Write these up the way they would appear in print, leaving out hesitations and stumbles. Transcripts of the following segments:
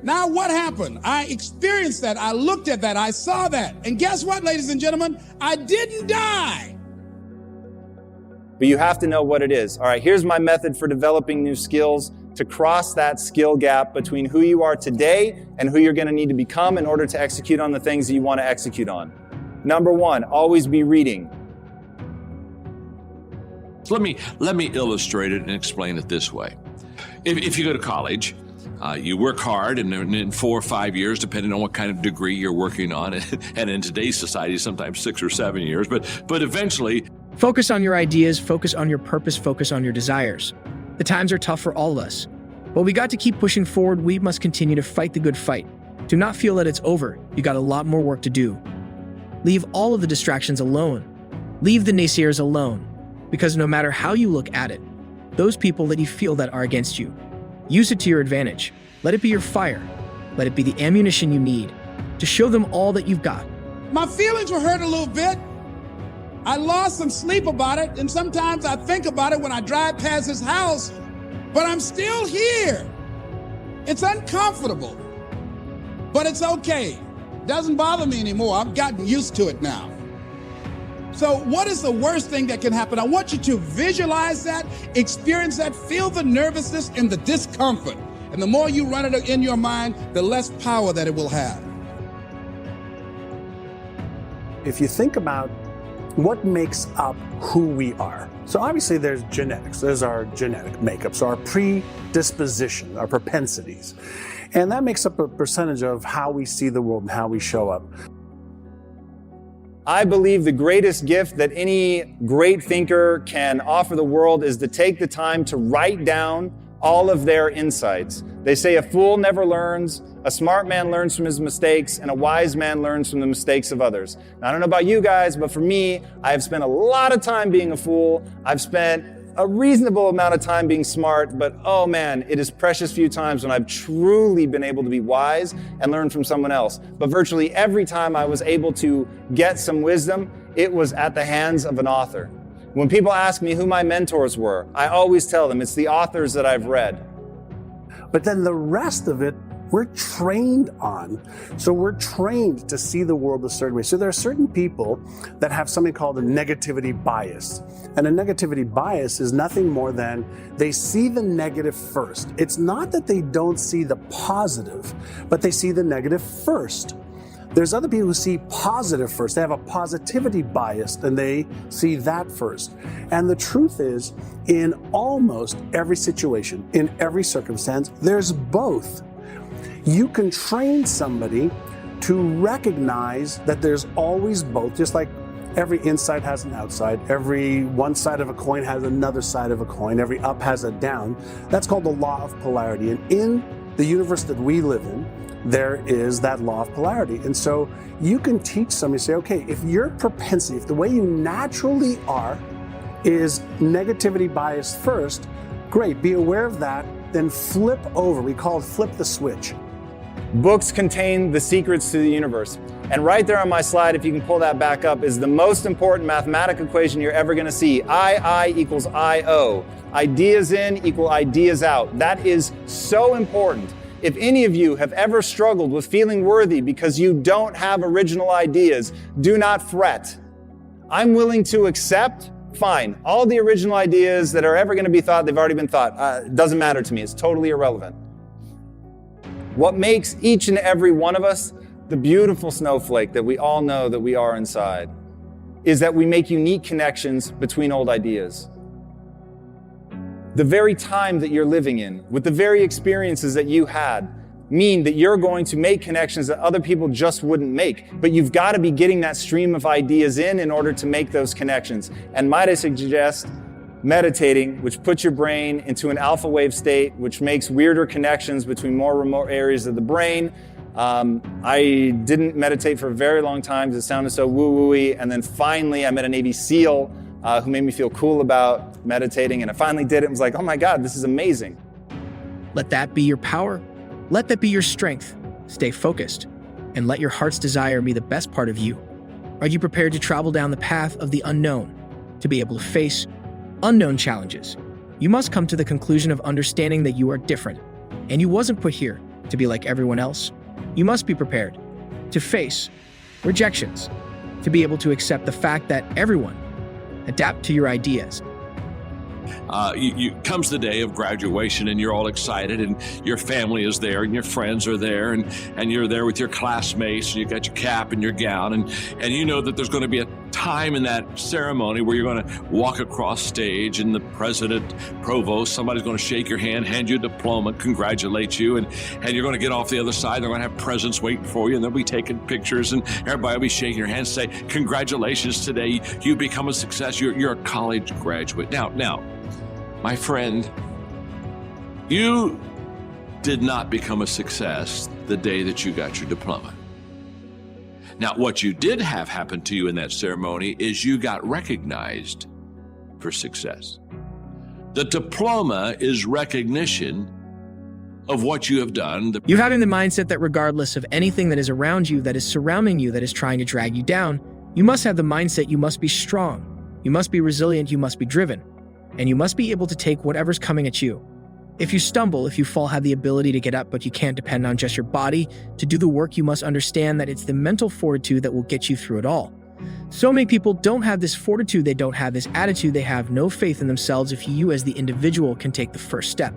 Now what happened? I experienced that. I looked at that. I saw that. And guess what, ladies and gentlemen? I didn't die. But you have to know what it is. All right, here's my method for developing new skills to cross that skill gap between who you are today and who you're going to need to become in order to execute on the things that you want to execute on. Number one, always be reading. So let me illustrate it and explain it this way. If you go to college, you work hard, and in 4 or 5 years, depending on what kind of degree you're working on, and in today's society, sometimes 6 or 7 years, but eventually. Focus on your ideas, focus on your purpose, focus on your desires. The times are tough for all of us, but we got to keep pushing forward. We must continue to fight the good fight. Do not feel that it's over. You got a lot more work to do. Leave all of the distractions alone. Leave the naysayers alone, because no matter how you look at it, those people that you feel that are against you, use it to your advantage. Let it be your fire. Let it be the ammunition you need to show them all that you've got. My feelings were hurt a little bit. I lost some sleep about it, and sometimes I think about it when I drive past his house, but I'm still here. It's uncomfortable, but it's okay. It doesn't bother me anymore. I've gotten used to it now. So what is the worst thing that can happen? I want you to visualize that, experience that, feel the nervousness and the discomfort. And the more you run it in your mind, the less power that it will have. If you think about what makes up who we are. So obviously there's genetics. There's our genetic makeup, so our predisposition, our propensities. And that makes up a percentage of how we see the world and how we show up. I believe the greatest gift that any great thinker can offer the world is to take the time to write down all of their insights. They say a fool never learns, a smart man learns from his mistakes, and a wise man learns from the mistakes of others. Now, I don't know about you guys, but for me, I have spent a lot of time being a fool. I've spent a reasonable amount of time being smart, but oh man, it is precious few times when I've truly been able to be wise and learn from someone else. But virtually every time I was able to get some wisdom, it was at the hands of an author. When people ask me who my mentors were, I always tell them it's the authors that I've read. But then the rest of it, we're trained on. So we're trained to see the world a certain way. So there are certain people that have something called a negativity bias. And a negativity bias is nothing more than they see the negative first. It's not that they don't see the positive, but they see the negative first. There's other people who see positive first. They have a positivity bias and they see that first. And the truth is, in almost every situation, in every circumstance, there's both. You can train somebody to recognize that there's always both, just like every inside has an outside, every one side of a coin has another side of a coin, every up has a down. That's called the law of polarity. And in the universe that we live in, there is that law of polarity. And so you can teach somebody, say, okay, if your propensity, if the way you naturally are is negativity bias first, great, be aware of that, then flip over. We call it flip the switch. Books contain the secrets to the universe. And right there on my slide, if you can pull that back up, is the most important mathematical equation you're ever going to see. I equals IO. Ideas in equal ideas out. That is so important. If any of you have ever struggled with feeling worthy because you don't have original ideas, do not fret. I'm willing to accept, fine, all the original ideas that are ever going to be thought, they've already been thought. It doesn't matter to me. It's totally irrelevant. What makes each and every one of us the beautiful snowflake that we all know that we are inside is that we make unique connections between old ideas. The very time that you're living in, with the very experiences that you had, mean that you're going to make connections that other people just wouldn't make. But you've got to be getting that stream of ideas in order to make those connections. And might I suggest meditating, which puts your brain into an alpha wave state, which makes weirder connections between more remote areas of the brain. I didn't meditate for a very long time because it sounded so woo-woo-y. And then finally I met a Navy SEAL who made me feel cool about meditating. And I finally did it and was like, oh my God, this is amazing. Let that be your power. Let that be your strength. Stay focused and let your heart's desire be the best part of you. Are you prepared to travel down the path of the unknown, to be able to face unknown challenges? You must come to the conclusion of understanding that you are different and you wasn't put here to be like everyone else. You must be prepared to face rejections, to be able to accept the fact that everyone adapt to your ideas. Comes the day of graduation and you're all excited and your family is there and your friends are there and you're there with your classmates and you got your cap and your gown and you know that there's going to be a time in that ceremony where you're going to walk across stage and the president, provost, somebody's going to shake your hand, hand you a diploma, congratulate you, and you're going to get off the other side. They're going to have presents waiting for you and they'll be taking pictures and everybody will be shaking your hand, say, congratulations, today you become a success. You're a college graduate. Now, my friend, you did not become a success the day that you got your diploma. Now, what you did have happen to you in that ceremony is you got recognized for success. The diploma is recognition of what you have done. You having the mindset that regardless of anything that is around you, that is surrounding you, that is trying to drag you down, you must have the mindset you must be strong, you must be resilient, you must be driven, and you must be able to take whatever's coming at you. If you stumble, if you fall, have the ability to get up, but you can't depend on just your body to do the work. You must understand that it's the mental fortitude that will get you through it all. So many people don't have this fortitude, they don't have this attitude, they have no faith in themselves if you as the individual can take the first step.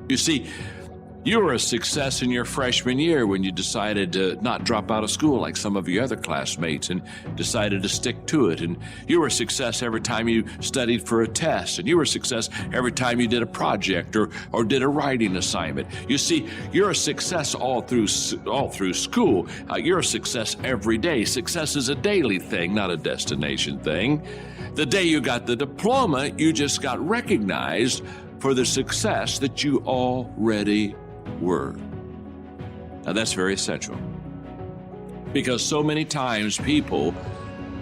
You see, you were a success in your freshman year when you decided to not drop out of school like some of your other classmates and decided to stick to it. And you were a success every time you studied for a test. And you were a success every time you did a project or did a writing assignment. You see, you're a success all through school. You're a success every day. Success is a daily thing, not a destination thing. The day you got the diploma, you just got recognized for the success that you already were. Now that's very essential because so many times people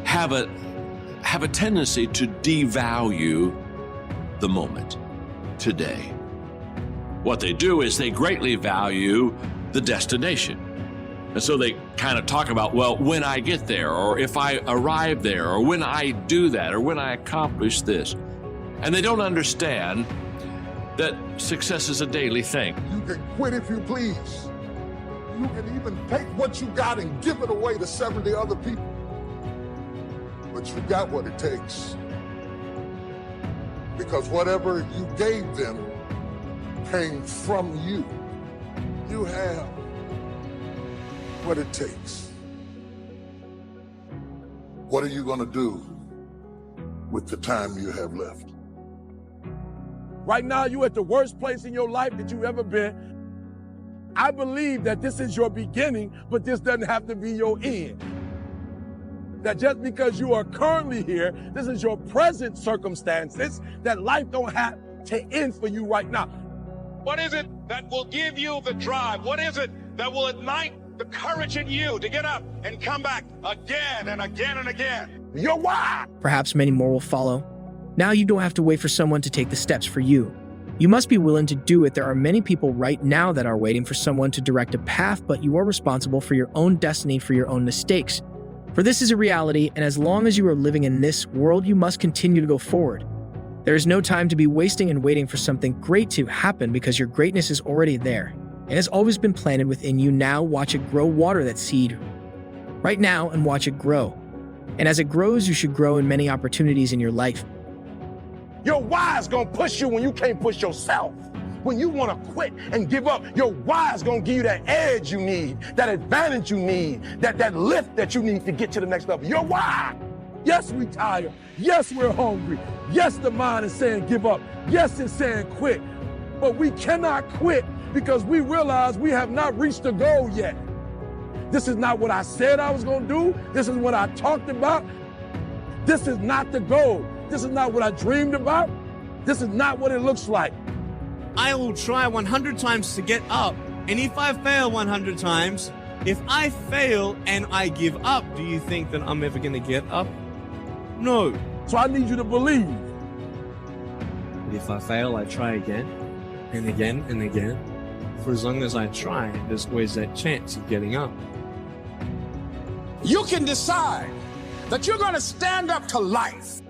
have a tendency to devalue the moment today. What they do is they greatly value the destination. And so they kind of talk about, well, when I get there, or if I arrive there, or when I do that, or when I accomplish this. And they don't understand that success is a daily thing. You can quit if you please. You can even take what you got and give it away to 70 other people. But you got what it takes. Because whatever you gave them came from you. You have what it takes. What are you going to do with the time you have left? Right now, you're at the worst place in your life that you've ever been. I believe that this is your beginning, but this doesn't have to be your end. That just because you are currently here, this is your present circumstances, that life don't have to end for you right now. What is it that will give you the drive? What is it that will ignite the courage in you to get up and come back again and again and again? Your why. Perhaps many more will follow. Now you don't have to wait for someone to take the steps for you. You must be willing to do it. There are many people right now that are waiting for someone to direct a path, but you are responsible for your own destiny, for your own mistakes. For this is a reality, and as long as you are living in this world, you must continue to go forward. There is no time to be wasting and waiting for something great to happen because your greatness is already there. It has always been planted within you. Now watch it grow. Water that seed right now and watch it grow. And as it grows, you should grow in many opportunities in your life. Your why is gonna push you when you can't push yourself. When you wanna quit and give up, your why is gonna give you that edge you need, that advantage you need, that lift that you need to get to the next level. Your why. Yes, we tired. Yes, we're hungry. Yes, the mind is saying give up. Yes, it's saying quit. But we cannot quit because we realize we have not reached the goal yet. This is not what I said I was gonna do. This is what I talked about. This is not the goal. This is not what I dreamed about. This is not what it looks like. I will try 100 times to get up, and if I fail 100 times, if I fail and I give up, do you think that I'm ever going to get up? No. So I need you to believe. If I fail, I try again and again and again. For as long as I try, there's always that chance of getting up. You can decide that you're going to stand up to life.